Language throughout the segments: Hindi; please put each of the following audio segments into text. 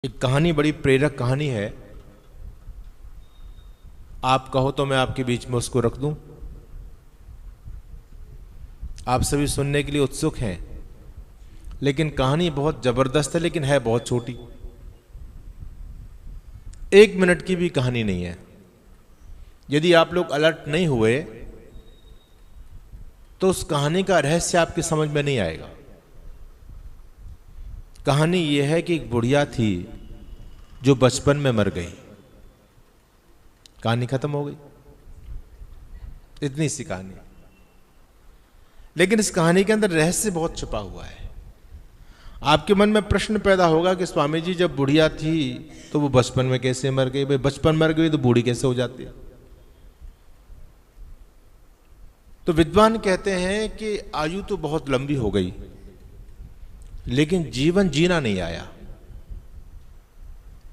एक कहानी बड़ी प्रेरक कहानी है। आप कहो तो मैं आपके बीच में उसको रख दूं। आप सभी सुनने के लिए उत्सुक हैं, लेकिन कहानी बहुत जबरदस्त है, लेकिन है बहुत छोटी। 1 मिनट की भी कहानी नहीं है। यदि आप लोग अलर्ट नहीं हुए तो उस कहानी का रहस्य आपकी समझ में नहीं आएगा। कहानी यह है कि एक बुढ़िया थी जो बचपन में मर गई। कहानी खत्म हो गई, इतनी सी कहानी। लेकिन इस कहानी के अंदर रहस्य बहुत छुपा हुआ है। आपके मन में प्रश्न पैदा होगा कि स्वामी जी, जब बुढ़िया थी तो वो बचपन में कैसे मर गई? भाई बचपन मर गई तो बूढ़ी कैसे हो जाती है? तो विद्वान कहते हैं कि आयु तो बहुत लंबी हो गई, लेकिन जीवन जीना नहीं आया।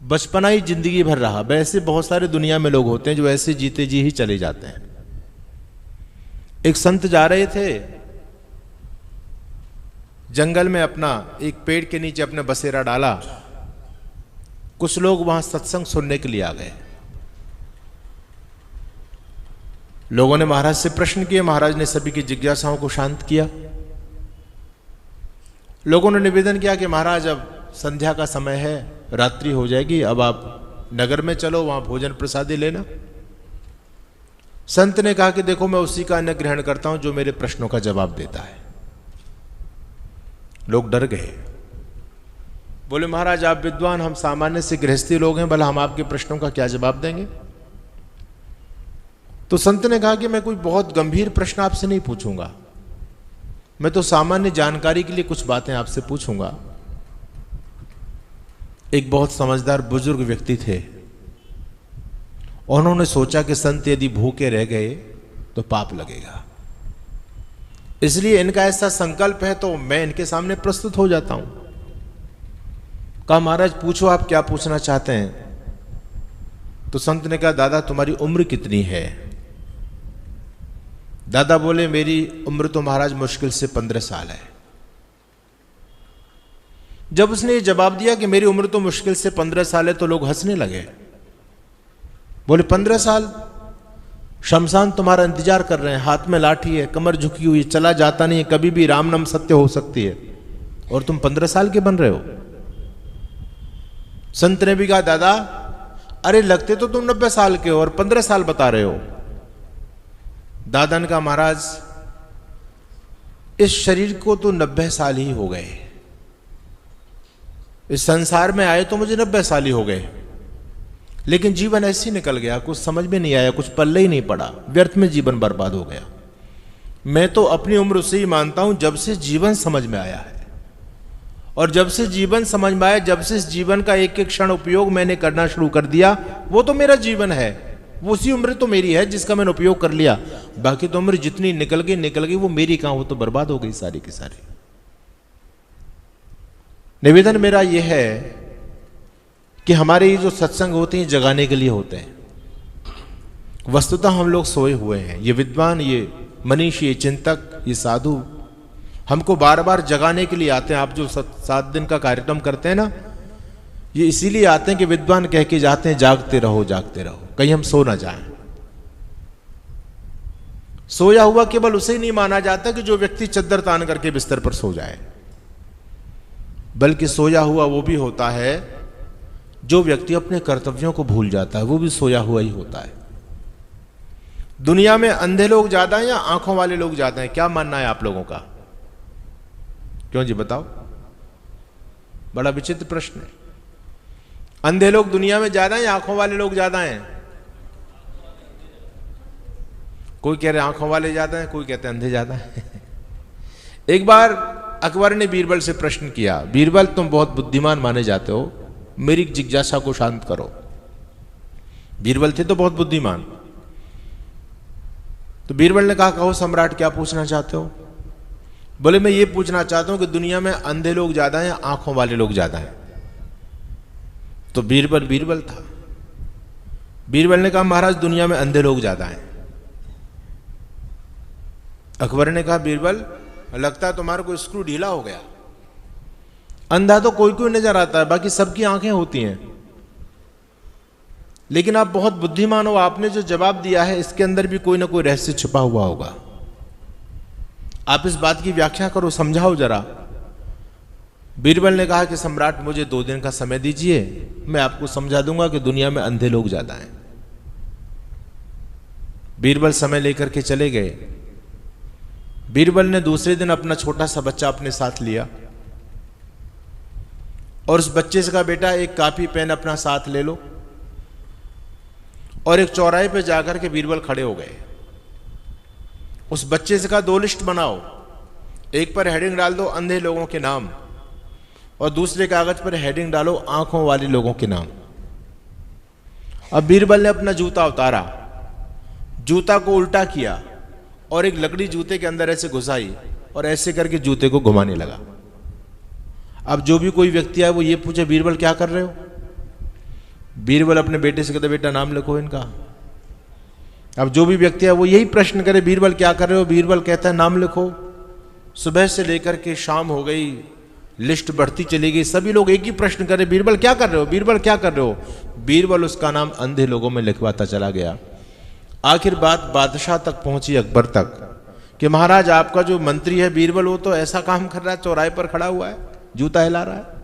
बचपना ही जिंदगी भर रहा। वैसे बहुत सारे दुनिया में लोग होते हैं जो ऐसे जीते जी ही चले जाते हैं। एक संत जा रहे थे जंगल में, अपना एक पेड़ के नीचे अपने बसेरा डाला। कुछ लोग वहां सत्संग सुनने के लिए आ गए। लोगों ने महाराज से प्रश्न किए। महाराज ने सभी की जिज्ञासाओं को शांत किया। लोगों ने निवेदन किया कि महाराज, अब संध्या का समय है, रात्रि हो जाएगी, अब आप नगर में चलो, वहां भोजन प्रसादी लेना। संत ने कहा कि देखो, मैं उसी का अन्न ग्रहण करता हूं जो मेरे प्रश्नों का जवाब देता है। लोग डर गए, बोले महाराज आप विद्वान, हम सामान्य से गृहस्थी लोग हैं, भला हम आपके प्रश्नों का क्या जवाब देंगे? तो संत ने कहा कि मैं कोई बहुत गंभीर प्रश्न आपसे नहीं पूछूंगा, मैं तो सामान्य जानकारी के लिए कुछ बातें आपसे पूछूंगा। एक बहुत समझदार बुजुर्ग व्यक्ति थे। उन्होंने सोचा कि संत यदि भूखे रह गए तो पाप लगेगा, इसलिए इनका ऐसा संकल्प है तो मैं इनके सामने प्रस्तुत हो जाता हूं। कहा महाराज पूछो, आप क्या पूछना चाहते हैं? तो संत ने कहा दादा तुम्हारी उम्र कितनी है? दादा बोले मेरी उम्र तो महाराज मुश्किल से 15 साल है। जब उसने ये जवाब दिया कि मेरी उम्र तो मुश्किल से 15 साल है, तो लोग हंसने लगे। बोले 15 साल? शमशान तुम्हारा इंतजार कर रहे हैं, हाथ में लाठी है, कमर झुकी हुई, चला जाता नहीं है, कभी भी राम नाम सत्य हो सकती है, और तुम 15 साल के बन रहे हो? संत ने भी कहा दादा, अरे लगते तो तुम 90 साल के हो और 15 साल बता रहे हो। दादा ने कहा महाराज इस शरीर को तो 90 साल ही हो गए, इस संसार में आए तो मुझे 90 साल ही हो गए, लेकिन जीवन ऐसे ही निकल गया, कुछ समझ में नहीं आया, कुछ पल्ले ही नहीं पड़ा, व्यर्थ में जीवन बर्बाद हो गया। मैं तो अपनी उम्र उसे ही मानता हूं जब से जीवन समझ में आया है, और जब से जीवन समझ में आया, जब से इस जीवन का एक एक क्षण उपयोग मैंने करना शुरू कर दिया, वो तो मेरा जीवन है। वो उसी उम्र तो मेरी है जिसका मैंने उपयोग कर लिया। बाकी तो उम्र जितनी निकल गई वो मेरी कहां, वो तो बर्बाद हो गई सारी की सारी। निवेदन मेरा यह है कि हमारे ये जो सत्संग होते हैं जगाने के लिए होते हैं। वस्तुतः हम लोग सोए हुए हैं। ये विद्वान, ये मनीषी, ये चिंतक, ये साधु हमको बार बार जगाने के लिए आते हैं। आप जो 7 दिन का कार्यक्रम करते हैं ना, ये इसीलिए आते हैं कि विद्वान कह के जाते हैं जागते रहो जागते रहो, कहीं हम सो ना जाएं। सोया हुआ केवल उसे ही नहीं माना जाता कि जो व्यक्ति चद्दर तान करके बिस्तर पर सो जाए, बल्कि सोया हुआ वो भी होता है जो व्यक्ति अपने कर्तव्यों को भूल जाता है, वो भी सोया हुआ ही होता है। दुनिया में अंधे लोग ज्यादा हैं या आंखों वाले लोग ज्यादा हैं? क्या मानना है आप लोगों का? क्यों जी बताओ, बड़ा विचित्र प्रश्न है। अंधे लोग दुनिया में ज्यादा हैं या आंखों वाले लोग ज्यादा हैं? कोई कह रहे आंखों वाले ज्यादा हैं, कोई कहते हैं अंधे ज्यादा हैं। एक बार अकबर ने बीरबल से प्रश्न किया, बीरबल तुम बहुत बुद्धिमान माने जाते हो, मेरी जिज्ञासा को शांत करो। बीरबल थे तो बहुत बुद्धिमान। तो बीरबल ने कहा कहो सम्राट, क्या पूछना चाहते हो? बोले मैं ये पूछना चाहता हूं कि दुनिया में अंधे लोग ज्यादा हैं या आंखों वाले लोग ज्यादा हैं? तो बीरबल था। बीरबल ने कहा महाराज दुनिया में अंधे लोग ज्यादा हैं। अकबर ने कहा बीरबल लगता है तुम्हारा कोई स्क्रू ढीला हो गया, अंधा तो कोई कोई नजर आता है, बाकी सबकी आंखें होती हैं। लेकिन आप बहुत बुद्धिमान हो, आपने जो जवाब दिया है इसके अंदर भी कोई ना कोई रहस्य छुपा हुआ होगा। आप इस बात की व्याख्या करो, समझाओ जरा। बीरबल ने कहा कि सम्राट मुझे 2 दिन का समय दीजिए, मैं आपको समझा दूंगा कि दुनिया में अंधे लोग ज्यादा हैं। बीरबल समय लेकर के चले गए। बीरबल ने दूसरे दिन अपना छोटा सा बच्चा अपने साथ लिया और उस बच्चे से कहा, बेटा एक कापी पेन अपना साथ ले लो। और एक चौराहे पे जाकर के बीरबल खड़े हो गए। उस बच्चे से कहा, 2 लिस्ट बनाओ, एक पर हेडिंग डाल दो अंधे लोगों के नाम और दूसरे कागज पर हेडिंग डालो आंखों वाले लोगों के नाम। अब बीरबल ने अपना जूता उतारा, जूता को उल्टा किया और एक लकड़ी जूते के अंदर ऐसे घुसाई और ऐसे करके जूते को घुमाने लगा। अब जो भी कोई व्यक्ति आए वो ये पूछे, बीरबल क्या कर रहे हो? बीरबल अपने बेटे से कहते, बेटा नाम लिखो इनका। अब जो भी व्यक्ति है वो यही प्रश्न करे, बीरबल क्या कर रहे हो? बीरबल कहता है, नाम लिखो। सुबह से लेकर के शाम हो गई, लिस्ट बढ़ती चली गई, सभी लोग एक ही प्रश्न करे, बीरबल क्या कर रहे हो? बीरबल क्या कर रहे हो? बीरबल उसका नाम अंधे लोगों में लिखवाता चला गया। आखिर बात बादशाह तक पहुंची, अकबर तक, कि महाराज आपका जो मंत्री है बीरबल वो तो ऐसा काम कर रहा है, चौराहे पर खड़ा हुआ है, जूता हिला रहा है।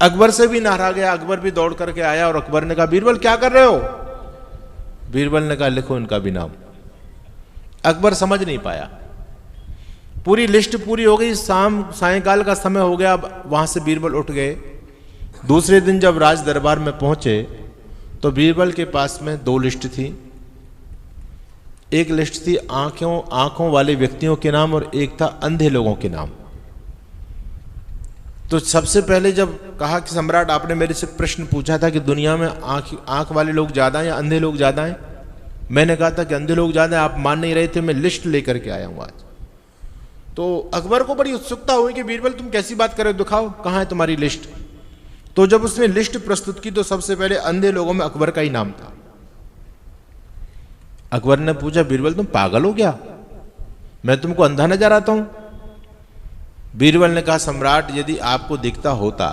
अकबर से भी नारा गया, अकबर भी दौड़ करके आया और अकबर ने कहा, बीरबल क्या कर रहे हो? बीरबल ने कहा, लिखो इनका भी नाम। अकबर समझ नहीं पाया। पूरी लिस्ट पूरी हो गई, सायंकाल का समय हो गया। अब वहां से बीरबल उठ गए। दूसरे दिन जब राज दरबार में पहुंचे तो बीरबल के पास में 2 लिस्ट थी। एक लिस्ट थी आंखों वाले व्यक्तियों के नाम और एक था अंधे लोगों के नाम। तो सबसे पहले जब कहा कि सम्राट आपने मेरे से प्रश्न पूछा था कि दुनिया में आंख वाले लोग ज्यादा हैं या अंधे लोग ज्यादा हैं, मैंने कहा था कि अंधे लोग ज्यादा हैं, आप मान नहीं रहे थे, मैं लिस्ट लेकर के आया हूं आज। तो अकबर को बड़ी उत्सुकता हुई कि बीरबल तुम कैसी बात कर रहे हो, दिखाओ कहां है तुम्हारी लिस्ट। तो जब उसने लिस्ट प्रस्तुत की तो सबसे पहले अंधे लोगों में अकबर का ही नाम था। अकबर ने पूछा, बीरबल तुम पागल हो क्या? मैं तुमको अंधा नजर आता हूं? बीरबल ने कहा, सम्राट यदि आपको दिखता होता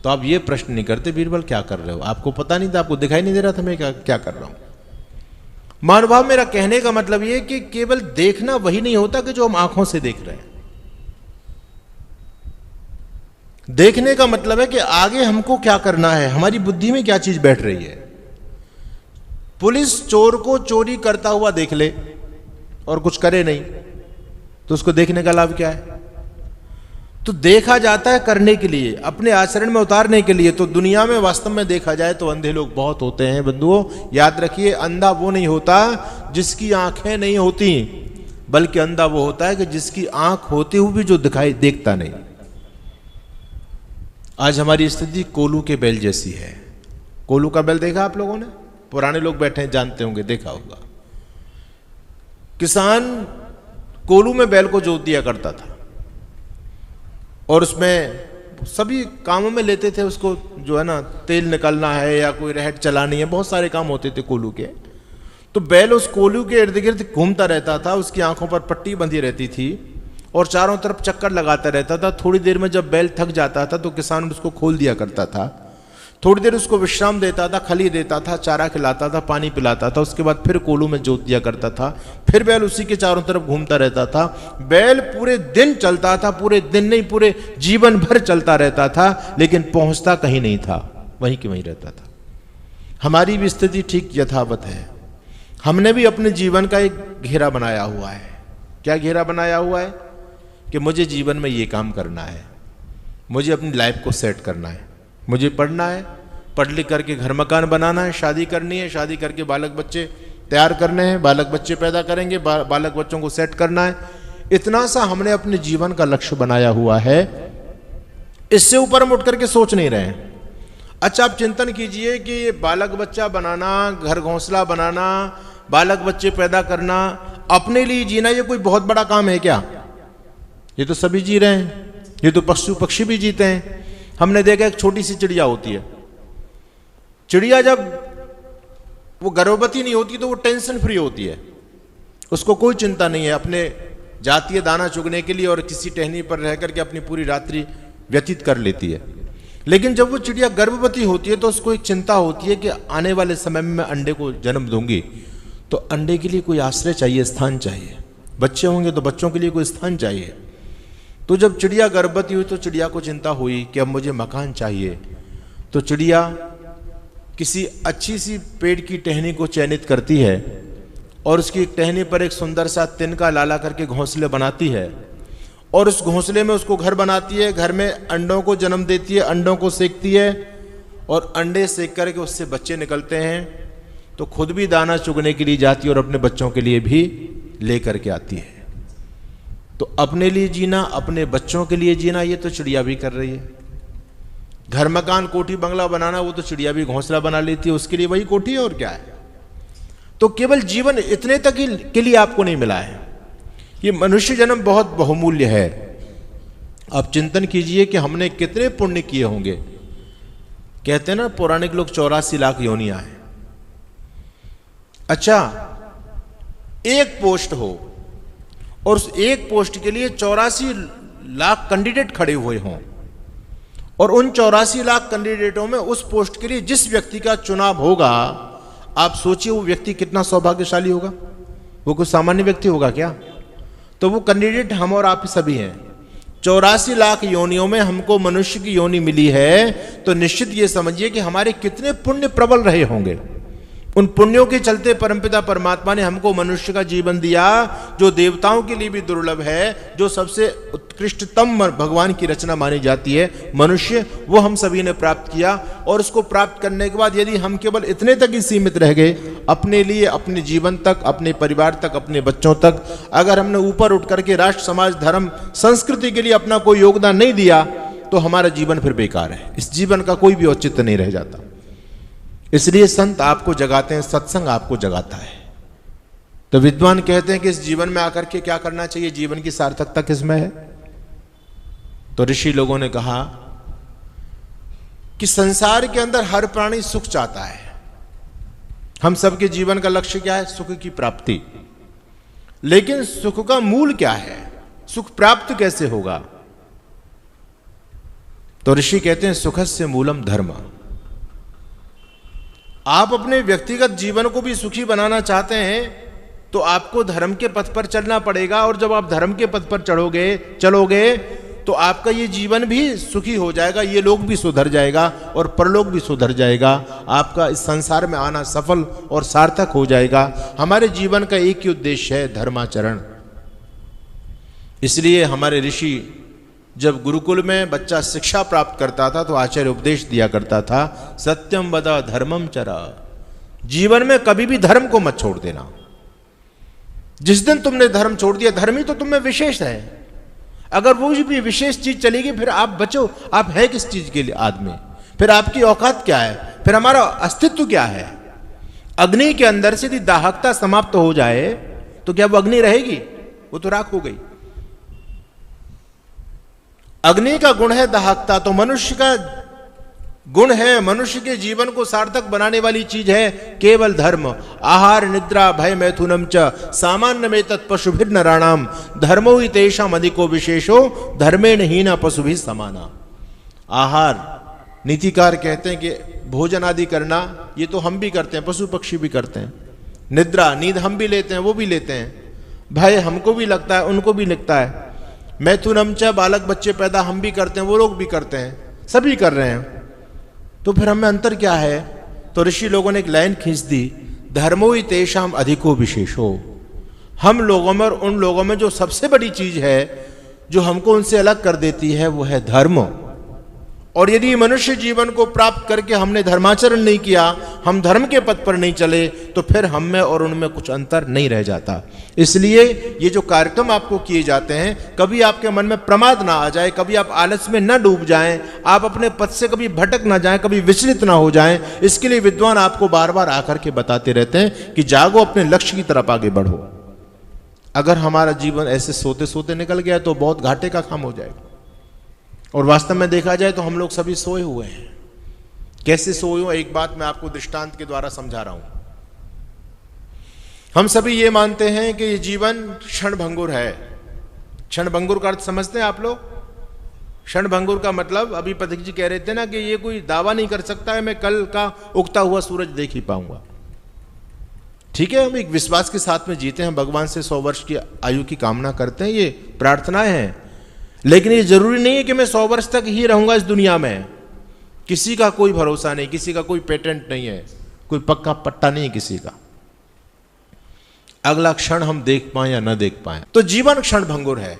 तो आप ये प्रश्न नहीं करते, बीरबल क्या कर रहे हो? आपको पता नहीं था, आपको दिखाई नहीं दे रहा था मैं क्या कर रहा हूं। महानुभाव, मेरा कहने का मतलब ये कि केवल देखना वही नहीं होता कि जो हम आंखों से देख रहे हैं। देखने का मतलब है कि आगे हमको क्या करना है, हमारी बुद्धि में क्या चीज बैठ रही है। पुलिस चोर को चोरी करता हुआ देख ले और कुछ करे नहीं तो उसको देखने का लाभ क्या है? तो देखा जाता है करने के लिए, अपने आचरण में उतारने के लिए। तो दुनिया में वास्तव में देखा जाए तो अंधे लोग बहुत होते हैं बंधुओं। याद रखिए, अंधा वो नहीं होता जिसकी आंखें नहीं होती, बल्कि अंधा वो होता है कि जिसकी आंख होते हुए भी जो देखता नहीं। आज हमारी स्थिति कोल्हू के बैल जैसी है। कोल्हू का बैल देखा आप लोगों ने? पुराने लोग बैठे हैं, जानते होंगे, देखा होगा। किसान कोल्हू में बैल को जोत दिया करता था और उसमें सभी कामों में लेते थे उसको, जो है ना, तेल निकालना है या कोई रहट चलानी है, बहुत सारे काम होते थे कोल्हू के। तो बैल उस कोल्हू के इर्द गिर्द घूमता रहता था, उसकी आंखों पर पट्टी बंधी रहती थी और चारों तरफ चक्कर लगाता रहता था। थोड़ी देर में जब बैल थक जाता था तो किसान उसको खोल दिया करता था, थोड़ी देर उसको विश्राम देता था, खली देता था, चारा खिलाता था, पानी पिलाता था, उसके बाद फिर कोल्हू में जोत दिया करता था। फिर बैल उसी के चारों तरफ घूमता रहता था। बैल पूरे दिन चलता था, पूरे दिन नहीं पूरे जीवन भर चलता रहता था, लेकिन पहुंचता कहीं नहीं था, वहीं के वहीं रहता था। हमारी भी स्थिति ठीक यथावत है। हमने भी अपने जीवन का एक घेरा बनाया हुआ है। क्या घेरा बनाया हुआ है? कि मुझे जीवन में ये काम करना है, मुझे अपनी लाइफ को सेट करना है, मुझे पढ़ना है, पढ़ लिख करके घर मकान बनाना है, शादी करनी है, शादी करके बालक बच्चे तैयार करने हैं, बालक बच्चे पैदा करेंगे, बालक बच्चों को सेट करना है। इतना सा हमने अपने जीवन का लक्ष्य बनाया हुआ है। इससे ऊपर हम उठ करके सोच नहीं रहे हैं। अच्छा, आप चिंतन कीजिए कि बालक बच्चा बनाना, घर घोंसला बनाना, बालक बच्चे पैदा करना, अपने लिए जीना, ये कोई बहुत बड़ा काम है क्या? ये तो सभी जी रहे हैं, ये तो पशु पक्षी भी जीते हैं। हमने देखा एक छोटी सी चिड़िया होती है। चिड़िया जब वो गर्भवती नहीं होती तो वो टेंशन फ्री होती है, उसको कोई चिंता नहीं है अपने जातीय दाना चुगने के लिए और किसी टहनी पर रह करके अपनी पूरी रात्रि व्यतीत कर लेती है। लेकिन जब वो चिड़िया गर्भवती होती है तो उसको एक चिंता होती है कि आने वाले समय में मैं अंडे को जन्म दूंगी, तो अंडे के लिए कोई आश्रय चाहिए, स्थान चाहिए। बच्चे होंगे तो बच्चों के लिए कोई स्थान चाहिए। तो जब चिड़िया गर्भवती हुई तो चिड़िया को चिंता हुई कि अब मुझे मकान चाहिए। तो चिड़िया किसी अच्छी सी पेड़ की टहनी को चयनित करती है और उसकी टहनी पर एक सुंदर सा तिनका लाला करके घोंसले बनाती है और उस घोंसले में उसको घर बनाती है। घर में अंडों को जन्म देती है, अंडों को सेकती है और अंडे सेक करके उससे बच्चे निकलते हैं। तो खुद भी दाना चुगने के लिए जाती है और अपने बच्चों के लिए भी ले करके आती है। तो अपने लिए जीना, अपने बच्चों के लिए जीना, ये तो चिड़िया भी कर रही है। घर मकान कोठी बंगला बनाना, वो तो चिड़िया भी घोंसला बना लेती है, उसके लिए वही कोठी है और क्या है। तो केवल जीवन इतने तक के लिए आपको नहीं मिला है। ये मनुष्य जन्म बहुत बहुमूल्य है। आप चिंतन कीजिए कि हमने कितने पुण्य किए होंगे। कहते हैं ना पौराणिक लोग 84 लाख योनियां हैं। अच्छा, एक पोस्ट हो और उस एक पोस्ट के लिए 84 लाख कैंडिडेट खड़े हुए हों और उन 84 लाख कैंडिडेटों में उस पोस्ट के लिए जिस व्यक्ति का चुनाव होगा, आप सोचिए वो व्यक्ति कितना सौभाग्यशाली होगा। वो कोई सामान्य व्यक्ति होगा क्या? तो वो कैंडिडेट हम और आप सभी हैं। 84 लाख योनियों में हमको मनुष्य की योनि मिली है, तो निश्चित ये समझिए कि हमारे कितने पुण्य प्रबल रहे होंगे। उन पुण्यों के चलते परमपिता परमात्मा ने हमको मनुष्य का जीवन दिया, जो देवताओं के लिए भी दुर्लभ है, जो सबसे उत्कृष्टतम भगवान की रचना मानी जाती है मनुष्य, वो हम सभी ने प्राप्त किया। और उसको प्राप्त करने के बाद यदि हम केवल इतने तक ही सीमित रह गए, अपने लिए, अपने जीवन तक, अपने परिवार तक, अपने बच्चों तक, अगर हमने ऊपर उठ करके राष्ट्र, समाज, धर्म, संस्कृति के लिए अपना कोई योगदान नहीं दिया, तो हमारा जीवन फिर बेकार है। इस जीवन का कोई भी औचित्य नहीं रह जाता। इसलिए संत आपको जगाते हैं, सत्संग आपको जगाता है। तो विद्वान कहते हैं कि इस जीवन में आकर के क्या करना चाहिए, जीवन की सार्थकता किसमें है। तो ऋषि लोगों ने कहा कि संसार के अंदर हर प्राणी सुख चाहता है। हम सबके जीवन का लक्ष्य क्या है? सुख की प्राप्ति। लेकिन सुख का मूल क्या है? सुख प्राप्त कैसे होगा? तो ऋषि कहते हैं सुखस्य मूलम धर्म। आप अपने व्यक्तिगत जीवन को भी सुखी बनाना चाहते हैं तो आपको धर्म के पथ पर चलना पड़ेगा। और जब आप धर्म के पथ पर चलोगे तो आपका ये जीवन भी सुखी हो जाएगा, ये लोग भी सुधर जाएगा और परलोक भी सुधर जाएगा। आपका इस संसार में आना सफल और सार्थक हो जाएगा। हमारे जीवन का एक ही उद्देश्य है, धर्माचरण। इसलिए हमारे ऋषि जब गुरुकुल में बच्चा शिक्षा प्राप्त करता था तो आचार्य उपदेश दिया करता था, सत्यम वद धर्मम चरा। जीवन में कभी भी धर्म को मत छोड़ देना। जिस दिन तुमने धर्म छोड़ दिया, धर्म ही तो तुम में विशेष है। अगर वो भी विशेष चीज चलेगी, फिर आप बचो। आप है किस चीज के लिए आदमी? फिर आपकी औकात क्या है? फिर हमारा अस्तित्व क्या है? अग्नि के अंदर से यदि दाहकता समाप्त हो जाए तो क्या वो अग्नि रहेगी? वो तो राख हो गई। अग्नि का गुण है दाहकता, तो मनुष्य का गुण है, मनुष्य के जीवन को सार्थक बनाने वाली चीज है केवल धर्म। आहार निद्रा भय मैथुनम च सामान्य में तत्पशुभिर नराणाम धर्मो ही तेषाम अधिको विशेषो धर्मेण हीना पशुभि समाना। आहार, नीतिकार कहते हैं कि भोजन आदि करना, ये तो हम भी करते हैं, पशु पक्षी भी करते हैं। निद्रा, नींद हम भी लेते हैं, वो भी लेते हैं। भय हमको भी लगता है, उनको भी लगता है। मैथुनम च, बालक बच्चे पैदा हम भी करते हैं, वो लोग भी करते हैं, सभी कर रहे हैं। तो फिर हमें अंतर क्या है? तो ऋषि लोगों ने एक लाइन खींच दी, धर्मो ही तेषाम अधिको विशेषो। हम लोगों में और उन लोगों में जो सबसे बड़ी चीज है, जो हमको उनसे अलग कर देती है, वो है धर्म। और यदि मनुष्य जीवन को प्राप्त करके हमने धर्माचरण नहीं किया, हम धर्म के पथ पर नहीं चले, तो फिर हम में और उनमें कुछ अंतर नहीं रह जाता। इसलिए ये जो कार्यक्रम आपको किए जाते हैं, कभी आपके मन में प्रमाद ना आ जाए, कभी आप आलस में न डूब जाएं, आप अपने पथ से कभी भटक ना जाएं, कभी विचलित ना हो जाएं। इसके लिए विद्वान आपको बार बार आकर के बताते रहते हैं कि जागो, अपने लक्ष्य की तरफ आगे बढ़ो। अगर हमारा जीवन ऐसे सोते सोते निकल गया तो बहुत घाटे का काम हो जाएगा। और वास्तव में देखा जाए तो हम लोग सभी सोए हुए हैं। कैसे सोए हो? एक बात मैं आपको दृष्टांत के द्वारा समझा रहा हूं। हम सभी ये मानते हैं कि ये जीवन क्षण भंगुर है। क्षण भंगुर का अर्थ समझते हैं आप लोग? क्षणभंगुर का मतलब अभी पथिक जी कह रहे थे ना कि ये कोई दावा नहीं कर सकता है मैं कल का उगता हुआ सूरज देख ही पाऊंगा। ठीक है, हम एक विश्वास के साथ में जीते हैं, भगवान से 100 वर्ष की आयु की कामना करते हैं, ये प्रार्थनाएं हैं, लेकिन ये जरूरी नहीं है कि मैं 100 वर्ष तक ही रहूंगा इस दुनिया में। किसी का कोई भरोसा नहीं, किसी का कोई पेटेंट नहीं है, कोई पक्का पट्टा नहीं है किसी का। अगला क्षण हम देख पाए या न देख पाए। तो जीवन क्षणभंगुर है,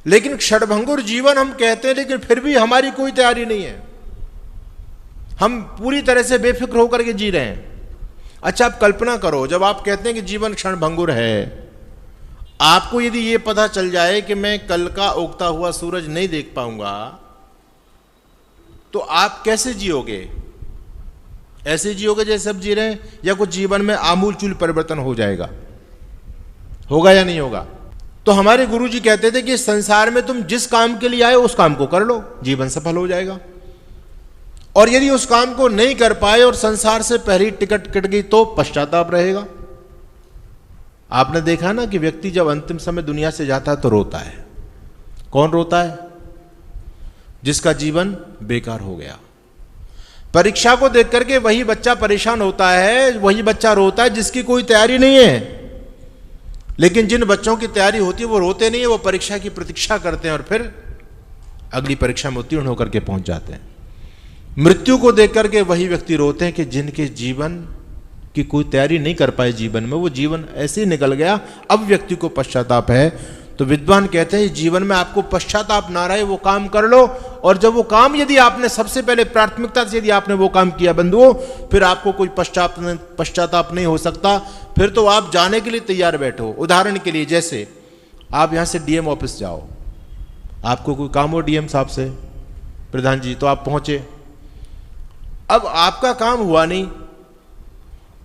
लेकिन क्षणभंगुर जीवन हम कहते हैं, लेकिन फिर भी हमारी कोई तैयारी नहीं है, हम पूरी तरह से बेफिक्र होकर के जी रहे हैं। अच्छा, आप कल्पना करो, जब आप कहते हैं कि जीवन क्षणभंगुर है, आपको यदि यह पता चल जाए कि मैं कल का उगता हुआ सूरज नहीं देख पाऊंगा, तो आप कैसे जियोगे? ऐसे जियोगे जैसे सब जी रहे हैं, या कुछ जीवन में आमूलचूल परिवर्तन हो जाएगा? होगा या नहीं होगा? तो हमारे गुरुजी कहते थे कि संसार में तुम जिस काम के लिए आए उस काम को कर लो, जीवन सफल हो जाएगा। और यदि उस काम को नहीं कर पाए और संसार से पहली टिकट कट गई तो पश्चाताप रहेगा। आपने देखा ना कि व्यक्ति जब अंतिम समय दुनिया से जाता है तो रोता है। कौन रोता है? जिसका जीवन बेकार हो गया। परीक्षा को देख करके वही बच्चा परेशान होता है, वही बच्चा रोता है जिसकी कोई तैयारी नहीं है। लेकिन जिन बच्चों की तैयारी होती है वो रोते नहीं है, वो परीक्षा की प्रतीक्षा करते हैं और फिर अगली परीक्षा में उत्तीर्ण होकर के पहुंच जाते हैं। मृत्यु को देख करके वही व्यक्ति रोते हैं कि जिनके जीवन की कोई तैयारी नहीं कर पाए, जीवन में वो जीवन ऐसे ही निकल गया, अब व्यक्ति को पश्चाताप है। तो विद्वान कहते हैं जीवन में आपको पश्चाताप ना रहे वो काम कर लो, और जब वो काम यदि आपने सबसे पहले प्राथमिकता से यदि आपने वो काम किया बंधुओं, फिर आपको कोई पश्चाताप नहीं हो सकता। फिर तो आप जाने के लिए तैयार बैठो। उदाहरण के लिए, जैसे आप यहां से डीएम ऑफिस जाओ, आपको कोई काम हो डीएम साहब से, प्रधान जी, तो आप पहुंचे, अब आपका काम हुआ नहीं,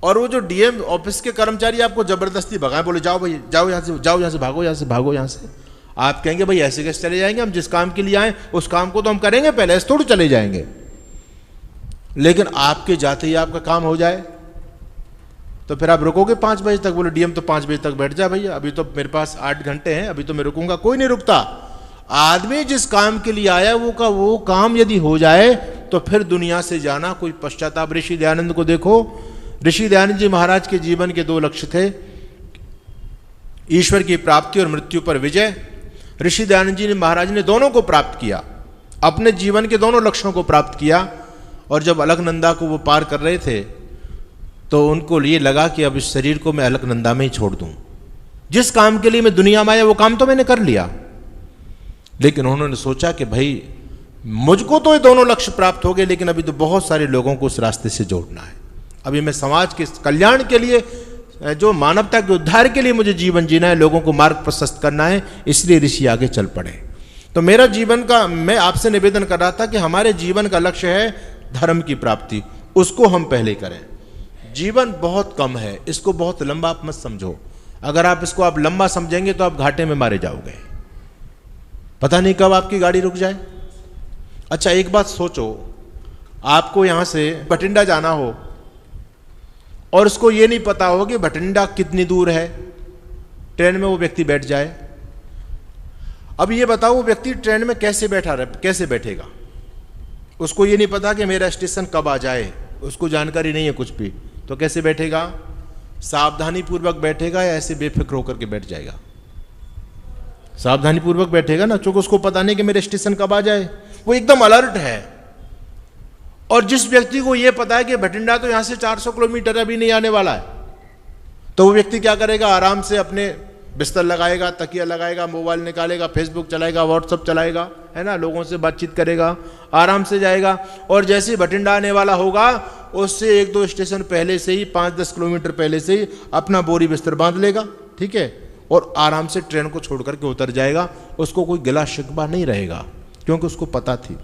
और वो जो डीएम ऑफिस के कर्मचारी आपको जबरदस्ती भगाए, बोले जाओ भाई, जाओ यहां से, जाओ यहां से, भागो यहां से, भागो यहां से। आप कहेंगे भाई ऐसे कैसे चले जाएंगे, हम जिस काम के लिए आए उस काम को तो हम करेंगे पहले, ऐसे थोड़ी चले जाएंगे। लेकिन आपके जाते ही आपका काम हो जाए तो फिर आप रुकोगे 5 बजे तक? बोले डीएम तो 5 बजे तक बैठ जा भैया, अभी तो मेरे पास 8 घंटे हैं, अभी तो मैं रुकूंगा। कोई नहीं रुकता। आदमी जिस काम के लिए आया वो काम यदि हो जाए तो फिर दुनिया से जाना कोई पश्चाताप। ऋषि दयानंद को देखो, ऋषि दयानंद जी महाराज के जीवन के 2 लक्ष्य थे, ईश्वर की प्राप्ति और मृत्यु पर विजय। ऋषि दयानंद जी महाराज ने दोनों को प्राप्त किया, अपने जीवन के दोनों लक्ष्यों को प्राप्त किया। और जब अलकनंदा को वो पार कर रहे थे तो उनको ये लगा कि अब इस शरीर को मैं अलकनंदा में ही छोड़ दूं। जिस काम के लिए मैं दुनिया में आया वो काम तो मैंने कर लिया, लेकिन उन्होंने सोचा कि भाई मुझको तो ये दोनों लक्ष्य प्राप्त हो गए, लेकिन अभी तो बहुत सारे लोगों को उस रास्ते से जोड़ना है। अभी मैं समाज के कल्याण के लिए, जो मानवता के उद्धार के लिए मुझे जीवन जीना है, लोगों को मार्ग प्रशस्त करना है, इसलिए ऋषि आगे चल पड़े। तो मेरा जीवन का, मैं आपसे निवेदन कर रहा था कि हमारे जीवन का लक्ष्य है धर्म की प्राप्ति, उसको हम पहले करें। जीवन बहुत कम है, इसको बहुत लंबा आप मत समझो। अगर आप इसको आप लंबा समझेंगे तो आप घाटे में मारे जाओगे, पता नहीं कब आपकी गाड़ी रुक जाए। अच्छा, एक बात सोचो, आपको यहां से भटिंडा जाना हो और उसको ये नहीं पता हो कि भटिंडा कितनी दूर है, ट्रेन में वो व्यक्ति बैठ जाए। अब ये बताओ वो व्यक्ति ट्रेन में कैसे बैठेगा? उसको ये नहीं पता कि मेरा स्टेशन कब आ जाए, उसको जानकारी नहीं है कुछ भी, तो कैसे बैठेगा? सावधानी पूर्वक बैठेगा या ऐसे बेफिक्र होकर के बैठ जाएगा? सावधानी पूर्वक बैठेगा ना, क्योंकि उसको पता नहीं कि मेरे स्टेशन कब आ जाए, वो एकदम अलर्ट है। और जिस व्यक्ति को यह पता है कि भटिंडा तो यहां से 400 किलोमीटर अभी नहीं आने वाला है, तो वो व्यक्ति क्या करेगा? आराम से अपने बिस्तर लगाएगा, तकिया लगाएगा, मोबाइल निकालेगा, फेसबुक चलाएगा, व्हाट्सएप चलाएगा, है ना, लोगों से बातचीत करेगा, आराम से जाएगा। और जैसे ही भटिंडा आने वाला होगा उससे 1-2 स्टेशन पहले से ही, 5-10 किलोमीटर पहले से ही अपना बोरी बिस्तर बांध लेगा, ठीक है, और आराम से ट्रेन को छोड़ करके उतर जाएगा। उसको कोई गिला शिकवा नहीं रहेगा, क्योंकि उसको पता थी।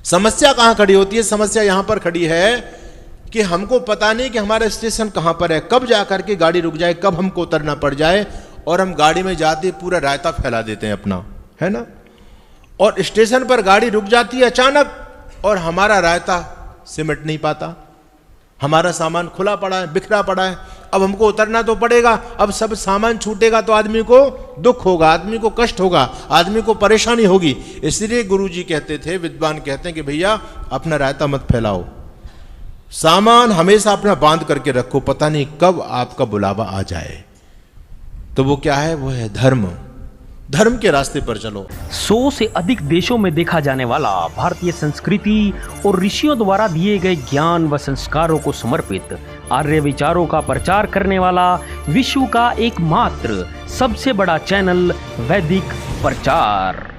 समस्या कहां खड़ी होती है? समस्या यहां पर खड़ी है कि हमको पता नहीं कि हमारा स्टेशन कहां पर है, कब जाकर के गाड़ी रुक जाए, कब हमको उतरना पड़ जाए, और हम गाड़ी में जाते पूरा रायता फैला देते हैं अपना, है ना। और स्टेशन पर गाड़ी रुक जाती है अचानक, और हमारा रायता सिमट नहीं पाता, हमारा सामान खुला पड़ा है, बिखरा पड़ा है। अब हमको उतरना तो पड़ेगा। अब सब सामान छूटेगा तो आदमी को दुख होगा, आदमी को कष्ट होगा, आदमी को परेशानी होगी। इसलिए गुरुजी कहते थे, विद्वान कहते हैं कि भैया अपना रायता मत फैलाओ, सामान हमेशा अपना बांध करके रखो, पता नहीं कब आपका बुलावा आ जाए। तो वो क्या है? वो है धर्म। धर्म के रास्ते पर चलो। 100 से अधिक देशों में देखा जाने वाला भारतीय संस्कृति और ऋषियों द्वारा दिए गए ज्ञान व संस्कारों को समर्पित आर्य विचारों का प्रचार करने वाला विश्व का एकमात्र सबसे बड़ा चैनल वैदिक प्रचार।